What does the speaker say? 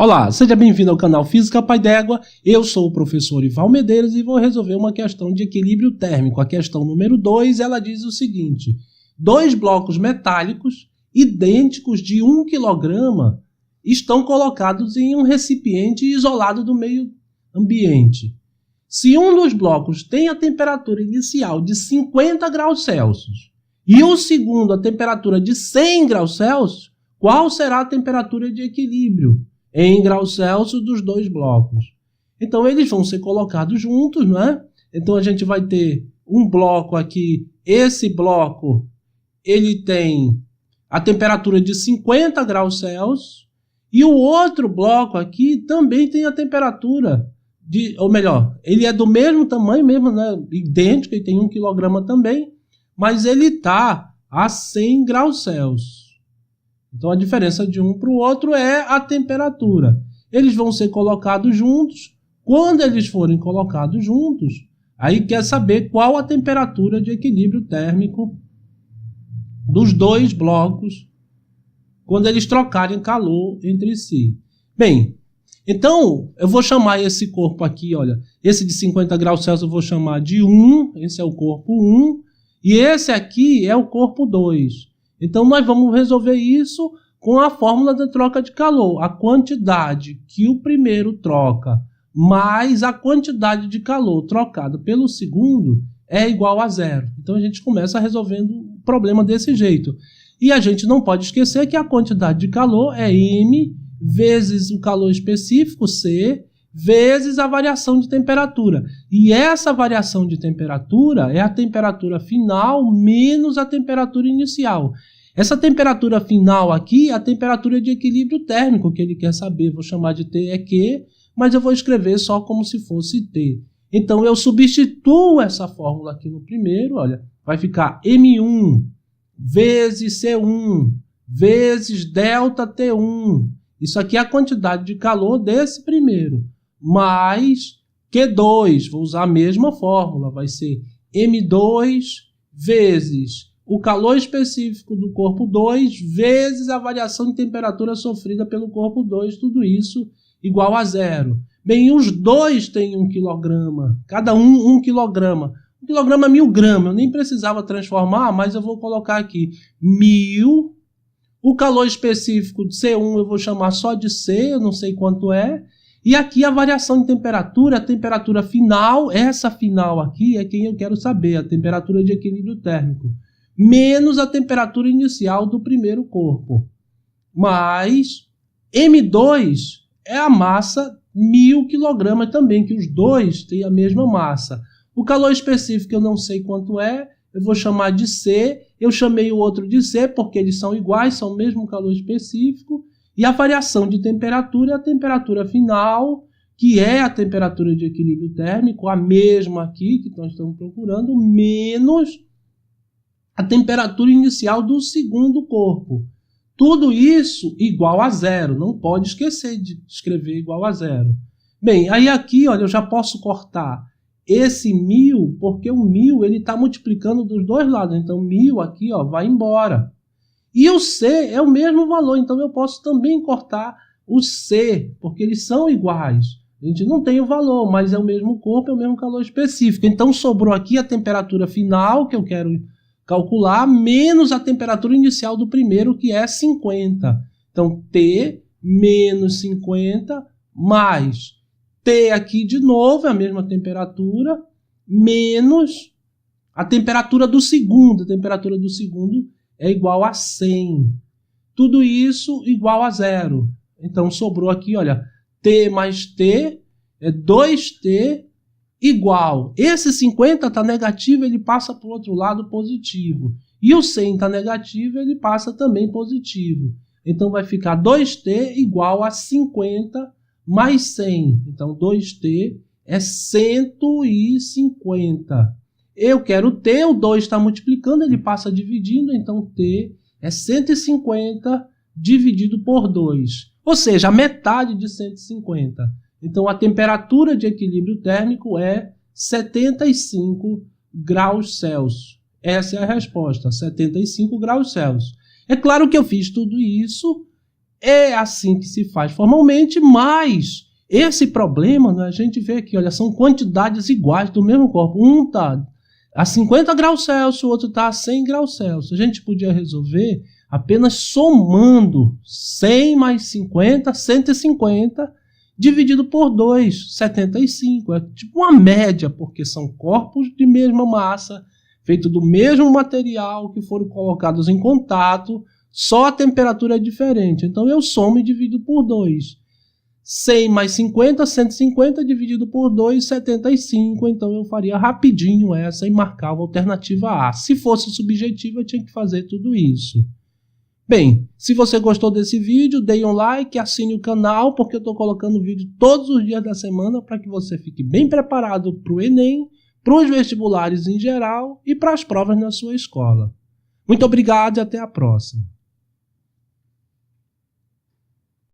Olá, seja bem-vindo ao canal Física Pai d'Égua. Eu sou o professor Ival Medeiros e vou resolver uma questão de equilíbrio térmico. A questão número 2, ela diz o seguinte: dois blocos metálicos idênticos de 1 kg estão colocados em um recipiente isolado do meio ambiente. Se um dos blocos tem a temperatura inicial de 50 graus Celsius e o segundo a temperatura de 100 graus Celsius, qual será a temperatura de equilíbrio em graus Celsius dos dois blocos? Então eles vão ser colocados juntos, não é? Então a gente vai ter um bloco aqui, esse bloco, ele tem a temperatura de 50 graus Celsius e o outro bloco aqui também tem a temperatura ou melhor, ele é do mesmo tamanho mesmo, né? Idêntico, ele tem 1 kg também, mas ele está a 100 graus Celsius. Então a diferença de um para o outro é a temperatura. Eles vão ser colocados juntos. Quando eles forem colocados juntos, aí quer saber qual a temperatura de equilíbrio térmico dos dois blocos quando eles trocarem calor entre si. Bem, então eu vou chamar esse corpo aqui, olha, esse de 50 graus Celsius eu vou chamar de 1, esse é o corpo 1, e esse aqui é o corpo 2. Então, nós vamos resolver isso com a fórmula da troca de calor. A quantidade que o primeiro troca mais a quantidade de calor trocada pelo segundo é igual a zero. Então, a gente começa resolvendo o problema desse jeito. E a gente não pode esquecer que a quantidade de calor é M vezes o calor específico, C, vezes a variação de temperatura. E essa variação de temperatura é a temperatura final menos a temperatura inicial. Essa temperatura final aqui é a temperatura de equilíbrio térmico que ele quer saber. Vou chamar de T é Q, mas eu vou escrever só como se fosse T. Então eu substituo essa fórmula aqui no primeiro, olha, vai ficar M1 vezes C1 vezes delta T1. Isso aqui é a quantidade de calor desse primeiro, mais Q2, vou usar a mesma fórmula, vai ser M2 vezes o calor específico do corpo 2 vezes a variação de temperatura sofrida pelo corpo 2, tudo isso igual a zero. Bem, os dois têm 1 kg, cada um 1 kg. 1 kg é 1000 gramas, eu nem precisava transformar, mas eu vou colocar aqui 1000. O calor específico de C1 eu vou chamar só de C, eu não sei quanto é. E aqui a variação de temperatura, a temperatura final, essa final aqui é quem eu quero saber, a temperatura de equilíbrio térmico, menos a temperatura inicial do primeiro corpo. Mas M2 é a massa 1000 kg também, que os dois têm a mesma massa. O calor específico eu não sei quanto é, eu vou chamar de C, eu chamei o outro de C porque eles são iguais, são o mesmo calor específico, e a variação de temperatura é a temperatura final, que é a temperatura de equilíbrio térmico, a mesma aqui que nós estamos procurando, menos a temperatura inicial do segundo corpo. Tudo isso igual a zero, não pode esquecer de escrever igual a zero. Bem, aí aqui, olha, eu já posso cortar esse 1000, porque o 1000 ele está multiplicando dos dois lados. Então, 1000 aqui ó, vai embora. E o C é o mesmo valor, então eu posso também cortar o C, porque eles são iguais. A gente não tem o valor, mas é o mesmo corpo, é o mesmo calor específico. Então, sobrou aqui a temperatura final, que eu quero calcular, menos a temperatura inicial do primeiro, que é 50. Então, T menos 50 mais T aqui de novo, é a mesma temperatura, menos a temperatura do segundo. A temperatura do segundo é igual a 100. Tudo isso igual a zero. Então, sobrou aqui, olha, T mais T é 2T igual. Esse 50 está negativo, ele passa para o outro lado positivo. E o 100 está negativo, ele passa também positivo. Então, vai ficar 2T igual a 50 mais 100, então 2T é 150. Eu quero T, o 2 está multiplicando, ele passa dividindo, então T é 150 dividido por 2, ou seja, a metade de 150. Então a temperatura de equilíbrio térmico é 75 graus Celsius. Essa é a resposta, 75 graus Celsius. É claro que eu fiz tudo isso é assim que se faz formalmente, mas esse problema, né, a gente vê aqui, olha, são quantidades iguais do mesmo corpo. Um está a 50 graus Celsius, o outro está a 100 graus Celsius. A gente podia resolver apenas somando 100 mais 50, 150, dividido por 2, 75. É tipo uma média, porque são corpos de mesma massa, feitos do mesmo material, que foram colocados em contato, só a temperatura é diferente. Então eu somo e divido por 2. 100 mais 50, 150 dividido por 2, 75. Então eu faria rapidinho essa e marcava a alternativa A. Se fosse subjetiva, eu tinha que fazer tudo isso. Bem, se você gostou desse vídeo, dê um like, assine o canal, porque eu estou colocando vídeo todos os dias da semana para que você fique bem preparado para o Enem, para os vestibulares em geral e para as provas na sua escola. Muito obrigado e até a próxima.